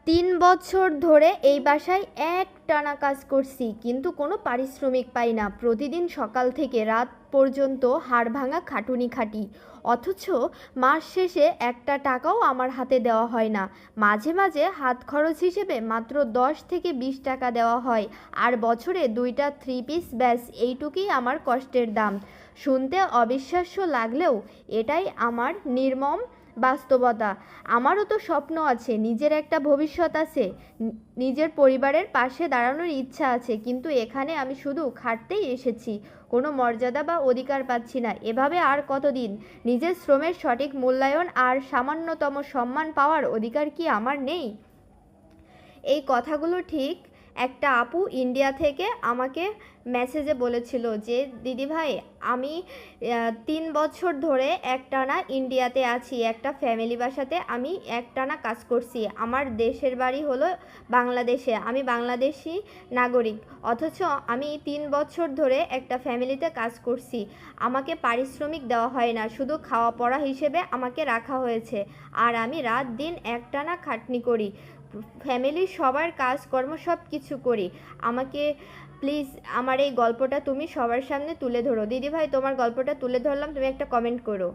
৩ বছর ধরে এই বাসায় একটানা কাজ করছি, কিন্তু কোনো পারিশ্রমিক পাই না। প্রতিদিন সকাল থেকে রাত পর্যন্ত হাড়ভাঙা খাটুনি খাটি, অথচ মাস শেষে একটা টাকাও আমার হাতে দেওয়া হয় না। মাঝে মাঝে হাত খরচ হিসেবে মাত্র 10 থেকে 20 টাকা দেওয়া হয়, আর বছরে 2টা 3 পিস, ব্যাস এইটুকুই আমার কষ্টের দাম। শুনতে অবিশ্বাস্য লাগলেও এটাই আমার নির্মম বাস্তবতা। আমারও তো স্বপ্ন আছে, নিজের একটা ভবিষ্যৎ আছে, নিজের পরিবারের পাশে দাঁড়ানোর ইচ্ছা আছে, কিন্তু এখানে আমি শুধু খাটতেই এসেছি, কোনো মর্যাদা বা অধিকার পাচ্ছি না। এভাবে আর কতদিন? নিজের শ্রমের সঠিক মূল্যায়ন আর সামান্যতম সম্মান পাওয়ার অধিকার কি আমার নেই? এই কথাগুলো ঠিক একটা আপু ইন্ডিয়া থেকে আমাকে মেসেজে বলেছিল যে, দিদিভাই, আমি 3 বছর ধরে একটানা ইন্ডিয়াতে আছি, একটা ফ্যামিলি বাসাতে আমি একটানা কাজ করছি। আমার দেশের বাড়ি হলো বাংলাদেশে, আমি বাংলাদেশি নাগরিক, অথচ আমি 3 বছর ধরে একটা ফ্যামিলিতে কাজ করছি। আমাকে পারিশ্রমিক দেওয়া হয় না, শুধু খাওয়া পড়া হিসেবে আমাকে রাখা হয়েছে। আর আমি রাত দিন একটানা খাটনি করি, ফ্যামিলির সবার কাজকর্ম সব কিছু করি। আমাকে প্লিজ আমার এই গল্পটা তুমি সবার সামনে তুলে ধরো। দিদিভাই, তোমার গল্পটা তুলে ধরলাম, তুমি একটা কমেন্ট করো।